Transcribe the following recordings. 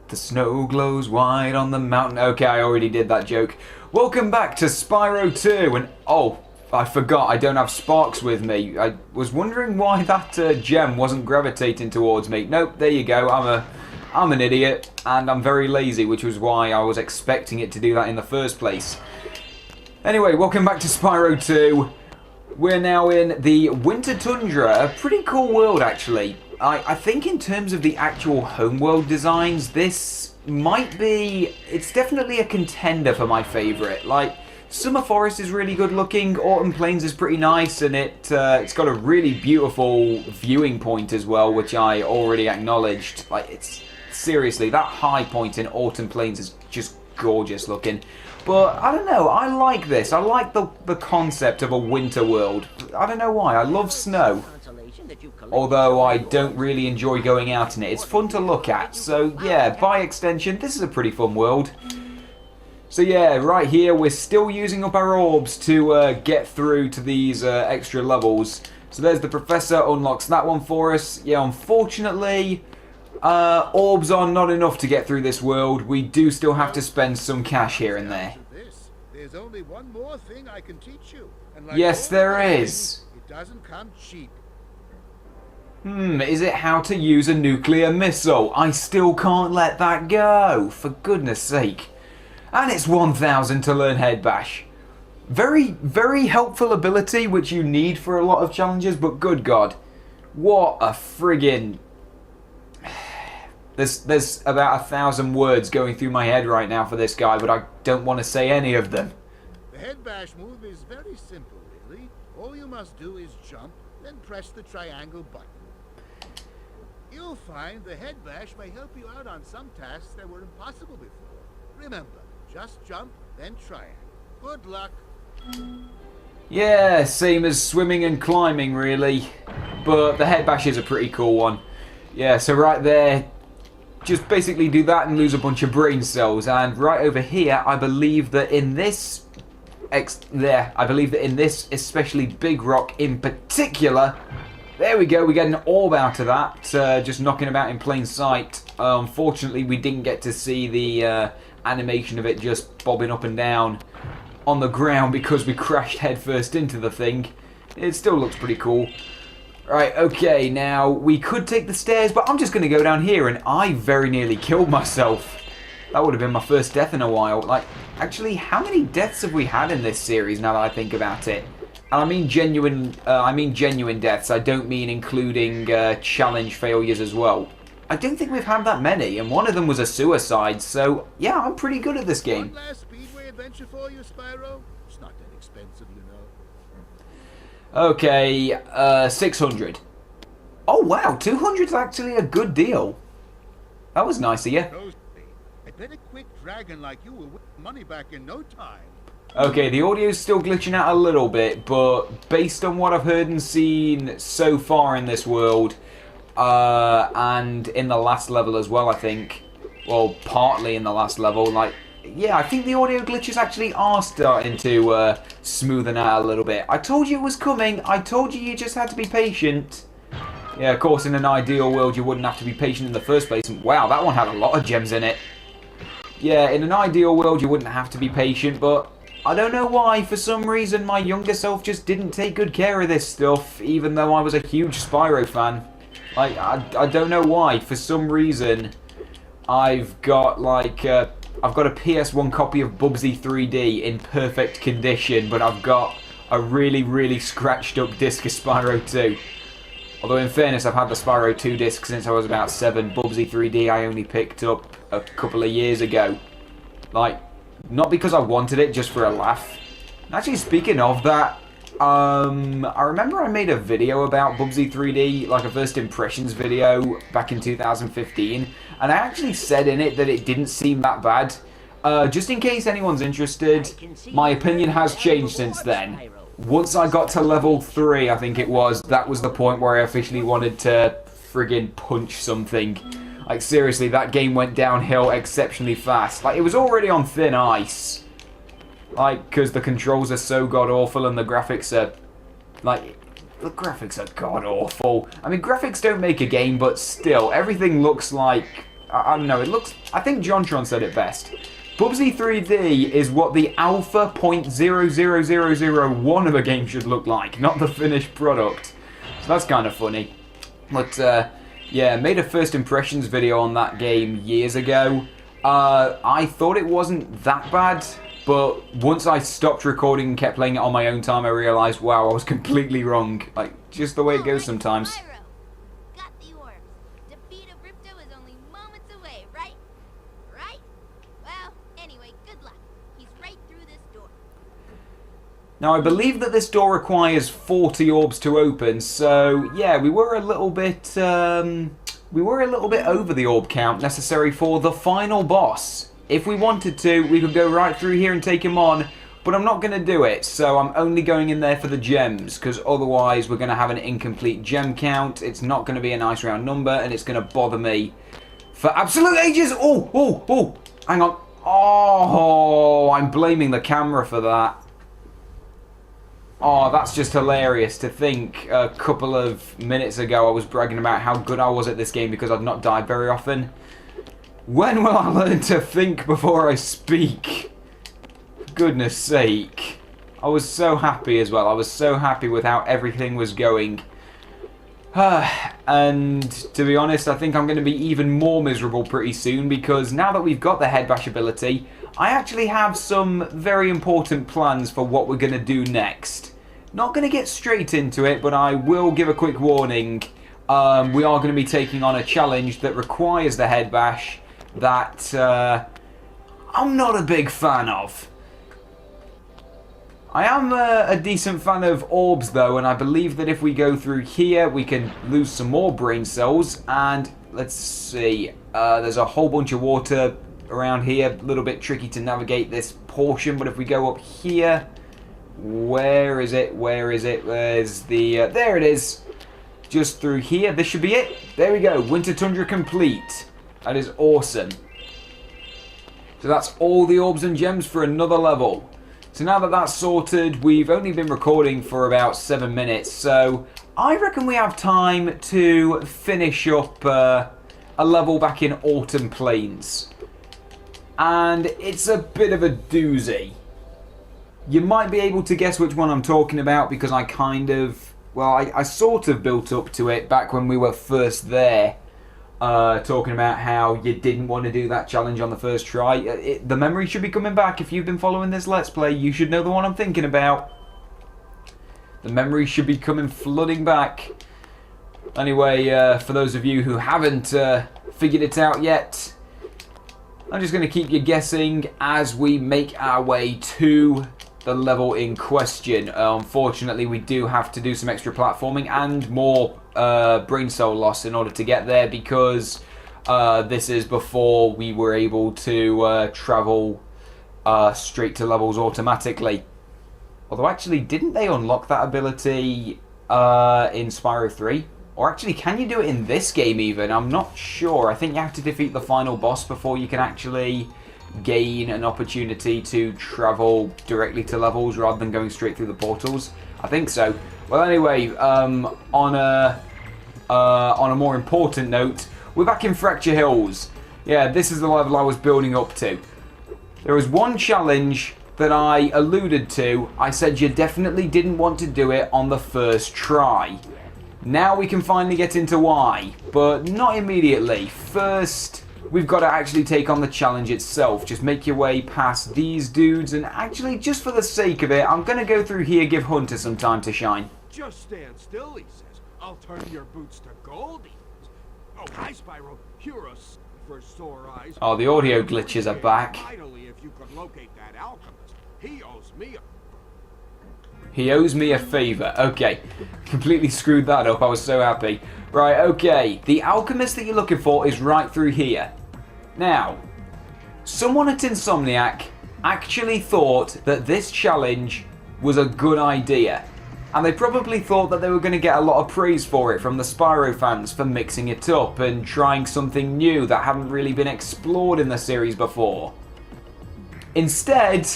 The snow glows white on the mountain. Okay, I already did that joke. Welcome back to Spyro 2. And oh, I forgot I don't have sparks with me. I was wondering why that gem wasn't gravitating towards me. Nope, there you go. I'm an idiot and I'm very lazy, which was why I was expecting it to do that in the first place. Anyway, welcome back to Spyro 2. We're now in the Winter Tundra, a pretty cool world actually. I think in terms of the actual homeworld designs, this might be, it's definitely a contender for my favourite. Like, Summer Forest is really good looking, Autumn Plains is pretty nice, and it's got a really beautiful viewing point as well, which I already acknowledged. Like, it's, seriously, that high point in Autumn Plains is just gorgeous looking. But, I don't know, I like this. I like the concept of a winter world. I don't know why, I love snow. Although I don't really enjoy going out in it. It's fun to look at. So yeah, by extension, this is a pretty fun world. So yeah, right here we're still using up our orbs to get through to these extra levels. So there's the Professor, unlocks that one for us. Yeah, unfortunately, orbs are not enough to get through this world. We do still have to spend some cash here and there. There's only one more thing I can teach you. And like yes, there is. It doesn't come cheap. Is it how to use a nuclear missile? I still can't let that go, for goodness sake. And it's 1,000 to learn Head Bash. Very, very helpful ability, which you need for a lot of challenges, but good God. What a friggin... There's about 1,000 words going through my head right now for this guy, but I don't want to say any of them. The Head Bash move is very simple, really. All you must do is jump, then press the triangle button. You'll find the Head Bash may help you out on some tasks that were impossible before. Remember, just jump, then triangle. Good luck. Yeah, same as swimming and climbing, really. But the Head Bash is a pretty cool one. Yeah, so right there, just basically do that and lose a bunch of brain cells. And right over here, I believe that in this... I believe that in this especially big rock in particular... There we go, we get an orb out of that, just knocking about in plain sight. Unfortunately, we didn't get to see the animation of it just bobbing up and down on the ground because we crashed headfirst into the thing. It still looks pretty cool. Right, okay, now we could take the stairs, but I'm just going to go down here, and I very nearly killed myself. That would have been my first death in a while. Like, actually, how many deaths have we had in this series now that I think about it? And I mean genuine deaths. I don't mean including challenge failures as well. I don't think we've had that many, and one of them was a suicide. So yeah, I'm pretty good at this game. One last Speedway adventure for you, Spyro. It's not that expensive, you know. Okay, 600. Oh wow, 200 is actually a good deal. That was nice of you. I bet a quick dragon like you will win money back in no time. Okay, the audio's still glitching out a little bit, but based on what I've heard and seen so far in this world, and in the last level as well, I think, well, partly in the last level, like, yeah, I think the audio glitches actually are starting to smoothen out a little bit. I told you it was coming. I told you just had to be patient. Yeah, of course, in an ideal world, you wouldn't have to be patient in the first place. And wow, that one had a lot of gems in it. Yeah, in an ideal world, you wouldn't have to be patient, but I don't know why. For some reason, my younger self just didn't take good care of this stuff, even though I was a huge Spyro fan. Like, I don't know why. For some reason, I've got, like, I've got a PS1 copy of Bubsy 3D in perfect condition, but I've got a really, really scratched up disc of Spyro 2. Although, in fairness, I've had the Spyro 2 disc since I was about 7. Bubsy 3D I only picked up a couple of years ago. Like, not because I wanted it, just for a laugh. Actually, speaking of that, I remember I made a video about Bubsy 3D, like a first impressions video, back in 2015, and I actually said in it that it didn't seem that bad. Just in case anyone's interested, my opinion has changed since then. Once I got to level 3, I think it was, that was the point where I officially wanted to friggin' punch something. Like, seriously, that game went downhill exceptionally fast. Like, it was already on thin ice. Like, because the controls are so god-awful and the graphics are... Like, the graphics are god-awful. I mean, graphics don't make a game, but still, everything looks like I don't know, it looks... I think JonTron said it best. Bubsy 3D is what the alpha 0.00001 of a game should look like, not the finished product. So that's kind of funny. But, yeah, made a first impressions video on that game years ago. I thought it wasn't that bad, but once I stopped recording and kept playing it on my own time, I realised, wow, I was completely wrong. Like, just the way it goes sometimes. Spyro, got the orbs. Defeat of Ripto is only moments away, right? Right? Well, anyway, good luck. He's right through this door. Now, I believe that this door requires 40 orbs to open, so yeah, we were a little bit over the orb count necessary for the final boss. If we wanted to, we could go right through here and take him on, but I'm not going to do it, so I'm only going in there for the gems, because otherwise we're going to have an incomplete gem count, it's not going to be a nice round number, and it's going to bother me for absolute ages. Oh, hang on. Oh, I'm blaming the camera for that. Oh, that's just hilarious to think a couple of minutes ago I was bragging about how good I was at this game because I've not died very often. When will I learn to think before I speak? For goodness sake. I was so happy as well. I was so happy with how everything was going. And to be honest, I think I'm going to be even more miserable pretty soon because now that we've got the head bash ability, I actually have some very important plans for what we're going to do next. Not going to get straight into it, but I will give a quick warning. We are going to be taking on a challenge that requires the head bash that I'm not a big fan of. I am a decent fan of orbs though, and I believe that if we go through here we can lose some more brain cells. And let's see, there's a whole bunch of water around here, a little bit tricky to navigate this portion, but if we go up here, where is it, where's the, there it is, just through here, this should be it. There we go, Winter Tundra complete. That is awesome. So that's all the orbs and gems for another level. So now that that's sorted, we've only been recording for about 7 minutes, so I reckon we have time to finish up a level back in Autumn Plains. And it's a bit of a doozy. You might be able to guess which one I'm talking about because I kind of, well, I sort of built up to it back when we were first there. Talking about how you didn't want to do that challenge on the first try. The memory should be coming back. If you've been following this Let's Play, you should know the one I'm thinking about. The memory should be coming flooding back. Anyway, for those of you who haven't figured it out yet, I'm just going to keep you guessing as we make our way to the level in question. Unfortunately, we do have to do some extra platforming and more brain cell loss in order to get there because this is before we were able to travel straight to levels automatically. Although actually, didn't they unlock that ability in Spyro 3? Or actually, can you do it in this game even? I'm not sure. I think you have to defeat the final boss before you can actually gain an opportunity to travel directly to levels rather than going straight through the portals. I think so. Well, anyway, on a more important note, we're back in Fracture Hills. Yeah, this is the level I was building up to. There was one challenge that I alluded to. I said you definitely didn't want to do it on the first try. Now we can finally get into why, but not immediately. First, we've got to actually take on the challenge itself. Just make your way past these dudes, and actually, just for the sake of it, I'm going to go through here, give Hunter some time to shine. Just stand still, he says. I'll turn your boots to gold, he says. Oh, hi, Spyro. You're a for sore eyes. Oh, the audio glitches are back. Finally, if you could locate that alchemist, he owes me a... He owes me a favour. Okay. Completely screwed that up. I was so happy. Right, okay. The alchemist that you're looking for is right through here. Now, someone at Insomniac actually thought that this challenge was a good idea. And they probably thought that they were going to get a lot of praise for it from the Spyro fans for mixing it up and trying something new that hadn't really been explored in the series before. Instead,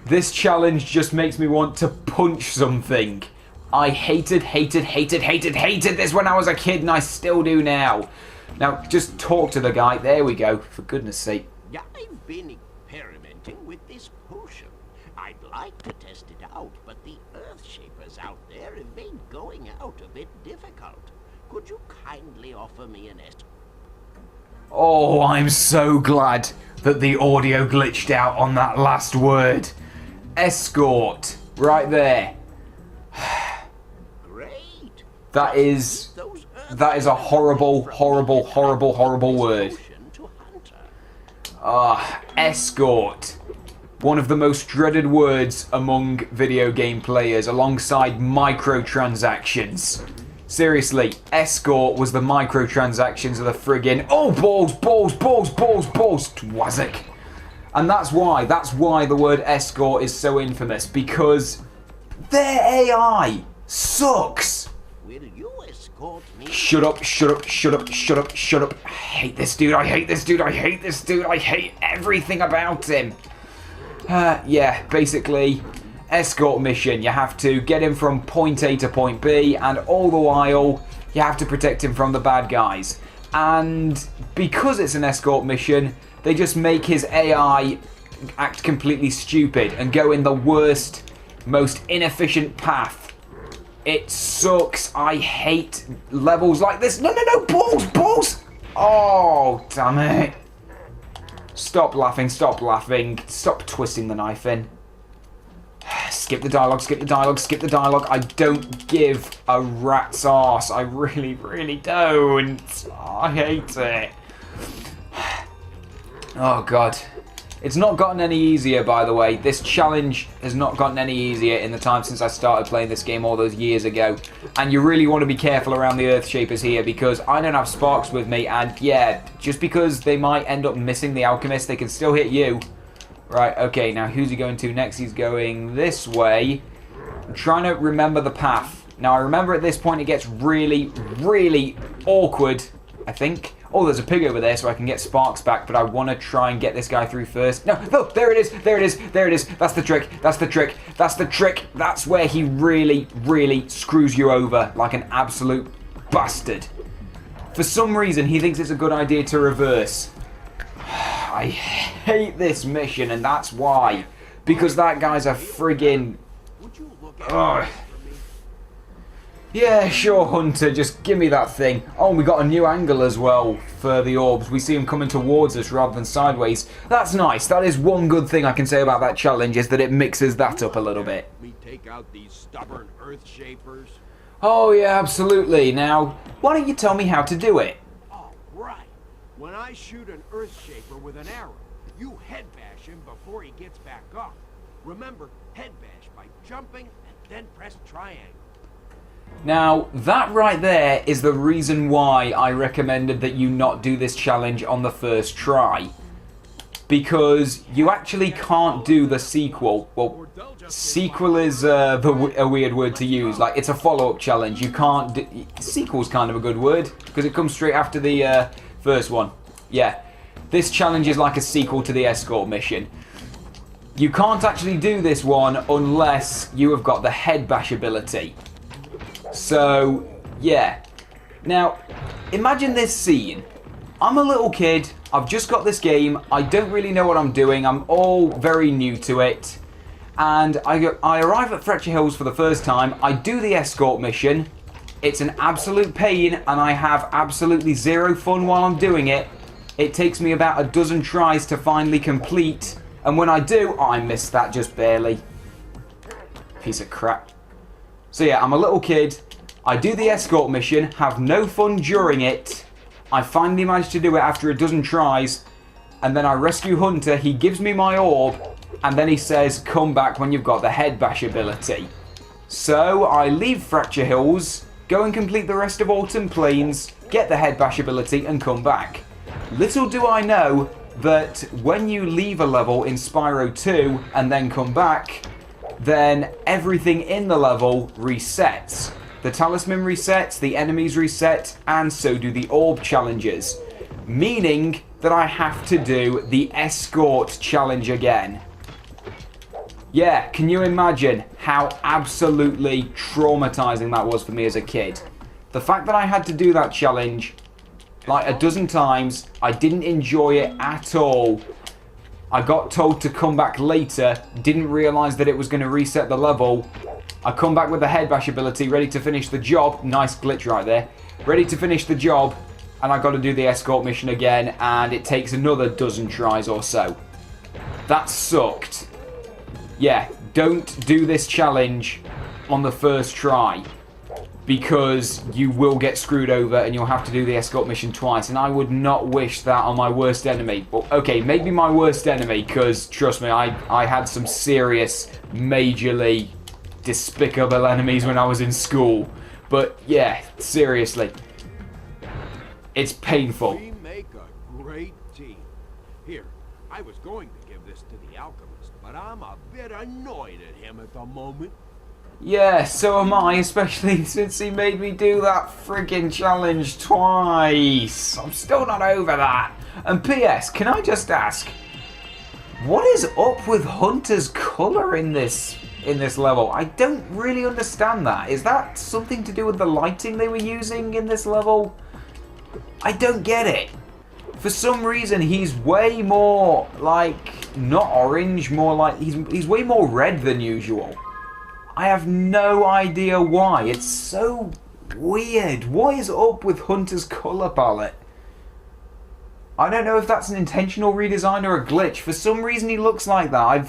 this challenge just makes me want to punch something. I hated this when I was a kid and I still do now. Now, just talk to the guy. There we go. For goodness sake. I've been experimenting with this potion. I'd like to test it out, but the Earthshapers out there have made going out a bit difficult. Could you kindly offer me an escort? Oh, I'm so glad that the audio glitched out on that last word. Escort. Right there. Great. That is a horrible, horrible, horrible, horrible word. Escort. One of the most dreaded words among video game players, alongside microtransactions. Seriously, escort was the microtransactions of the friggin'... Oh, balls, balls, balls, balls, balls, twazzick. And that's why the word escort is so infamous, because their AI sucks. Will you escort me? Shut up, shut up, shut up, shut up, shut up. I hate this dude, I hate this dude, I hate this dude, I hate everything about him. Yeah, basically, escort mission. You have to get him from point A to point B, and all the while, you have to protect him from the bad guys. And because it's an escort mission, they just make his AI act completely stupid and go in the worst, most inefficient path. It sucks. I hate levels like this. No, no, no, balls, balls! Oh, damn it. Stop laughing, stop laughing. Stop twisting the knife in. Skip the dialogue, skip the dialogue, skip the dialogue. I don't give a rat's arse. I really, really don't. I hate it. Oh, God. It's not gotten any easier, by the way. This challenge has not gotten any easier in the time since I started playing this game all those years ago. And you really want to be careful around the Earthshapers here, because I don't have sparks with me. And yeah, just because they might end up missing the alchemist, they can still hit you. Right, okay, now who's he going to next? He's going this way. I'm trying to remember the path. Now, I remember at this point it gets really, really awkward, I think. Oh, there's a pig over there, so I can get sparks back, but I want to try and get this guy through first. No, no, there it is, there it is, there it is. That's the trick, that's the trick, that's the trick. That's where he really, really screws you over like an absolute bastard. For some reason, he thinks it's a good idea to reverse. I hate this mission, and that's why. Because that guy's a friggin'... Ugh. Yeah, sure, Hunter, just give me that thing. Oh, we got a new angle as well for the orbs. We see them coming towards us rather than sideways. That's nice. That is one good thing I can say about that challenge, is that it mixes that up a little bit. We take out these stubborn Earthshapers. Oh, yeah, absolutely. Now, why don't you tell me how to do it? All right. When I shoot an Earthshaper with an arrow, you head bash him before he gets back up. Remember, head bash by jumping and then press triangle. Now, that right there is the reason why I recommended that you not do this challenge on the first try. Because you actually can't do the sequel. Well, sequel is a weird word to use. Like, it's a follow-up challenge. You can't do... Sequel's kind of a good word, because it comes straight after the first one. Yeah. This challenge is like a sequel to the escort mission. You can't actually do this one unless you have got the head bash ability. So, yeah. Now, imagine this scene. I'm a little kid, I've just got this game, I don't really know what I'm doing, I'm all very new to it. And I arrive at Fletcher Hills for the first time, I do the escort mission, it's an absolute pain, and I have absolutely zero fun while I'm doing it. It takes me about a dozen tries to finally complete, and when I do, I miss that just barely. Piece of crap. So yeah, I'm a little kid, I do the escort mission, have no fun during it, I finally manage to do it after a dozen tries, and then I rescue Hunter, he gives me my orb, and then he says, come back when you've got the head bash ability. So I leave Fracture Hills, go and complete the rest of Autumn Plains, get the head bash ability, and come back. Little do I know that when you leave a level in Spyro 2 and then come back, then everything in the level resets. The talisman resets, the enemies reset, and so do the orb challenges. Meaning that I have to do the escort challenge again. Yeah, can you imagine how absolutely traumatizing that was for me as a kid? The fact that I had to do that challenge like a dozen times. I didn't enjoy it at all. I got told to come back later. Didn't realise that it was going to reset the level. I come back with the head bash ability, ready to finish the job. Nice glitch right there. Ready to finish the job. And I got to do the escort mission again. And it takes another dozen tries or so. That sucked. Yeah, don't do this challenge on the first try, because you will get screwed over and you'll have to do the escort mission twice, and I would not wish that on my worst enemy. Well, okay, maybe my worst enemy, because trust me, I had some serious, majorly despicable enemies when I was in school. But yeah, seriously, it's painful. We make a great team. Here, I was going to give this to the alchemist, but I'm a bit annoyed at him at the moment. Yeah, so am I, especially since he made me do that friggin' challenge twice. I'm still not over that. And P.S., can I just ask, what is up with Hunter's colour in this level? I don't really understand that. Is that something to do with the lighting they were using in this level? I don't get it. For some reason, he's way more, like, not orange, more like, he's way more red than usual. I have no idea why. It's so weird. What is up with Hunter's colour palette? I don't know if that's an intentional redesign or a glitch. For some reason he looks like that.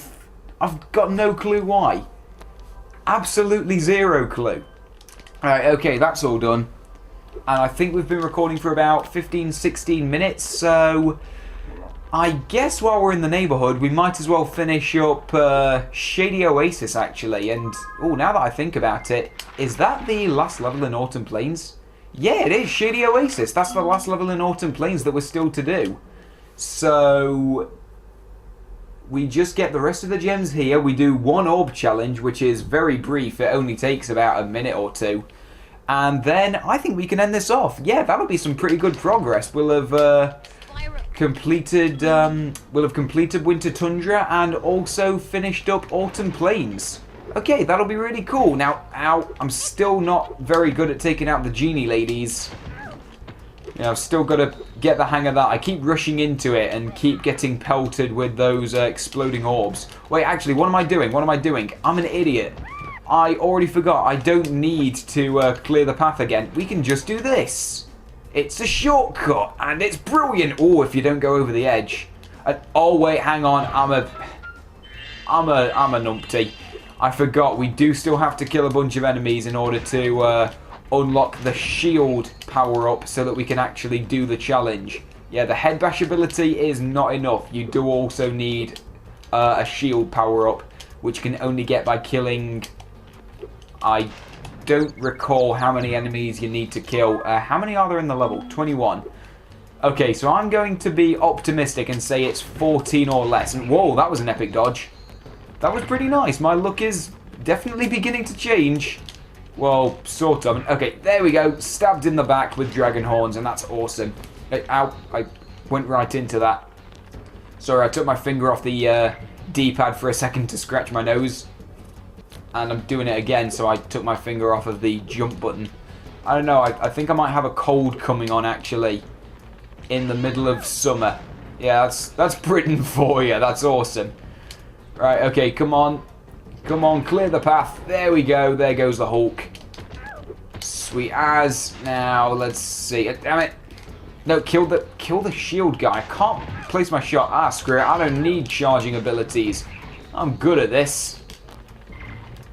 I've got no clue why. Absolutely zero clue. Alright, okay, that's all done. And I think we've been recording for about 15-16 minutes, so I guess while we're in the neighbourhood, we might as well finish up Shady Oasis, actually. And, oh, now that I think about it, is that the last level in Autumn Plains? Yeah, it is, Shady Oasis. That's the last level in Autumn Plains that we're still to do. So, we just get the rest of the gems here. We do one orb challenge, which is very brief. It only takes about a minute or two. And then I think we can end this off. Yeah, that'll be some pretty good progress. We'll have completed Winter Tundra and also finished up Autumn Plains. Okay, that'll be really cool. Now, I'm still not very good at taking out the genie ladies. You know, I've still got to get the hang of that. I keep rushing into it and keep getting pelted with those exploding orbs. Wait, actually, what am I doing? What am I doing? I'm an idiot. I already forgot. I don't need to clear the path again. We can just do this. It's a shortcut, and it's brilliant. Oh, if you don't go over the edge. Oh wait, hang on. I'm a numpty. I forgot. We do still have to kill a bunch of enemies in order to unlock the shield power up, so that we can actually do the challenge. Yeah, the head bash ability is not enough. You do also need a shield power up, which can only get by killing. I don't recall how many enemies you need to kill. How many are there in the level? 21. Okay, so I'm going to be optimistic and say it's 14 or less. And whoa, that was an epic dodge. That was pretty nice. My luck is definitely beginning to change. Well, sort of. Okay, there we go. Stabbed in the back with dragon horns, and that's awesome. Ow, I went right into that. Sorry, I took my finger off the D-pad for a second to scratch my nose. And I'm doing it again, so I took my finger off of the jump button. I don't know, I think I might have a cold coming on, actually, in the middle of summer. Yeah, that's Britain for you. That's awesome. Right, okay, come on. Come on, clear the path. There we go. There goes the Hulk. Sweet as. Now, let's see. Damn it. No, kill the shield guy. I can't place my shot. Ah, screw it. I don't need charging abilities. I'm good at this.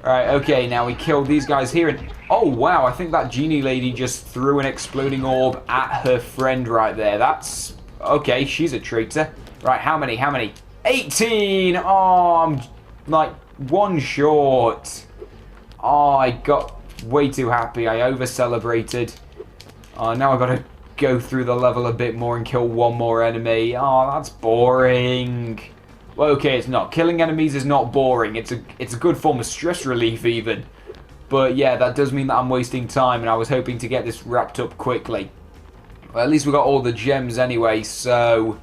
Right, okay, now we kill these guys here, and oh wow, I think that genie lady just threw an exploding orb at her friend right there. That's okay, she's a traitor. Right, how many? 18! Oh, I'm like one short. Oh, I got way too happy. I over celebrated. Oh, now I've got to go through the level a bit more and kill one more enemy. Oh, that's boring. Well, okay, it's not. Killing enemies is not boring. It's a good form of stress relief, even. But yeah, that does mean that I'm wasting time, and I was hoping to get this wrapped up quickly. Well, at least we got all the gems anyway, so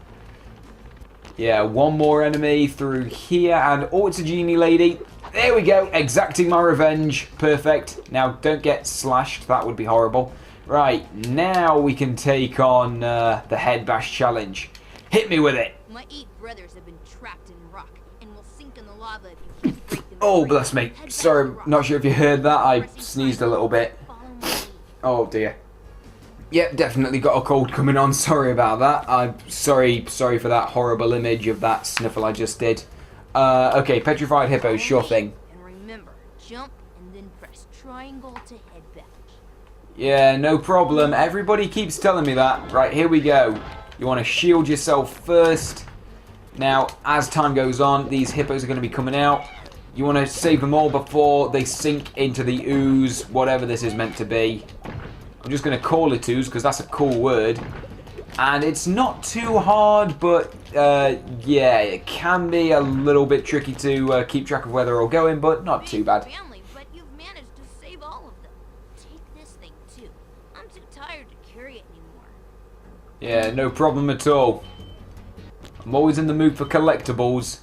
yeah, one more enemy through here, and oh, it's a genie lady. There we go, exacting my revenge. Perfect. Now, don't get slashed. That would be horrible. Right, now we can take on the head bash challenge. Hit me with it. My 8 brothers have been trapped in rock and will sink in the lava if you can't break them Oh, free. bless me. Head back Sorry, to rock. not sure if you heard that. I Pressing sneezed a triangle, little bit. follow my lead. Oh dear. Yep, definitely got a cold coming on. Sorry about that. I'm sorry for that horrible image of that sniffle I just did. Okay, petrified hippos, sure thing. And remember, jump and then press triangle to head back. Yeah, no problem. Everybody keeps telling me that. Right, here we go. You want to shield yourself first. Now, as time goes on, these hippos are going to be coming out. You want to save them all before they sink into the ooze, whatever this is meant to be. I'm just going to call it ooze because that's a cool word. And it's not too hard, but yeah, it can be a little bit tricky to keep track of where they're all going, but not too bad. Family, but you've managed to save all of them. Take this thing too. I'm too tired to carry it anymore. Yeah, no problem at all. I'm always in the mood for collectibles.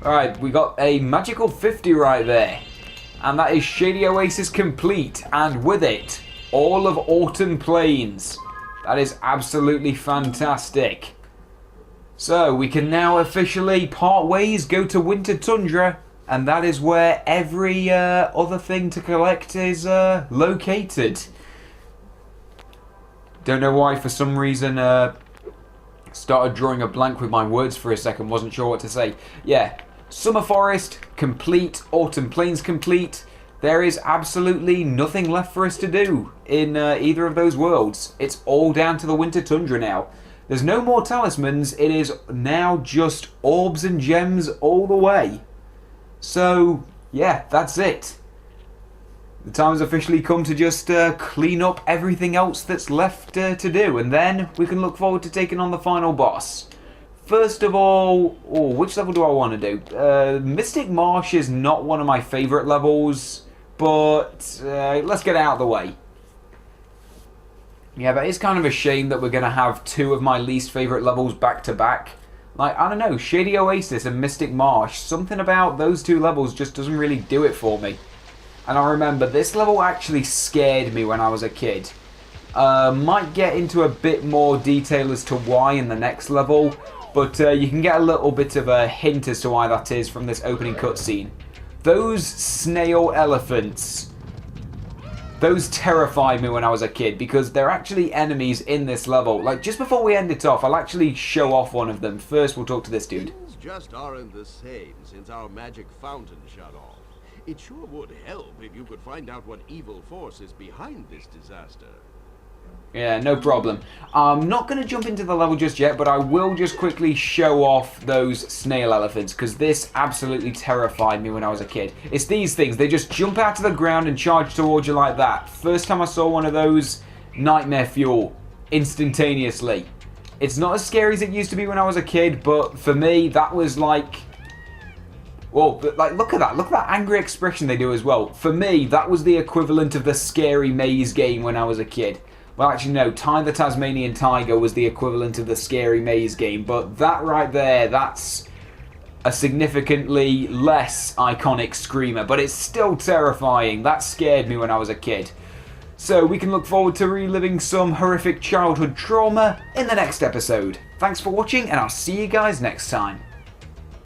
Alright, we got a magical 50 right there. And that is Shady Oasis complete. And with it, all of Autumn Plains. That is absolutely fantastic. So, we can now officially part ways, go to Winter Tundra. And that is where every other thing to collect is located. Don't know why, for some reason, started drawing a blank with my words for a second. Wasn't sure what to say. Yeah, Summer Forest complete, Autumn Plains complete. There is absolutely nothing left for us to do in either of those worlds. It's all down to the Winter Tundra now. There's no more talismans. It is now just orbs and gems all the way. So, yeah, that's it. The time has officially come to just clean up everything else that's left to do. And then we can look forward to taking on the final boss. First of all, which level do I want to do? Mystic Marsh is not one of my favourite levels. But let's get it out of the way. Yeah, but it's kind of a shame that we're going to have 2 of my least favourite levels back to back. Like, I don't know, Shady Oasis and Mystic Marsh, something about those 2 levels just doesn't really do it for me. And I remember this level actually scared me when I was a kid. Might get into a bit more detail as to why in the next level, but you can get a little bit of a hint as to why that is from this opening cutscene. Those snail elephants, those terrified me when I was a kid because they're actually enemies in this level. Like, just before we end it off, I'll actually show off one of them. First, we'll talk to this dude. Things just aren't the same since our magic fountain shut off. It sure would help if you could find out what evil force is behind this disaster. Yeah, no problem. I'm not going to jump into the level just yet, but I will just quickly show off those snail elephants, because this absolutely terrified me when I was a kid. It's these things. They just jump out of the ground and charge towards you like that. First time I saw one of those, nightmare fuel. Instantaneously. It's not as scary as it used to be when I was a kid, but for me, that was like... Well, like, look at that. Look at that angry expression they do as well. For me, that was the equivalent of the scary maze game when I was a kid. Well, actually, no. Ty the Tasmanian Tiger was the equivalent of the scary maze game. But that right there, that's a significantly less iconic screamer. But it's still terrifying. That scared me when I was a kid. So we can look forward to reliving some horrific childhood trauma in the next episode. Thanks for watching, and I'll see you guys next time.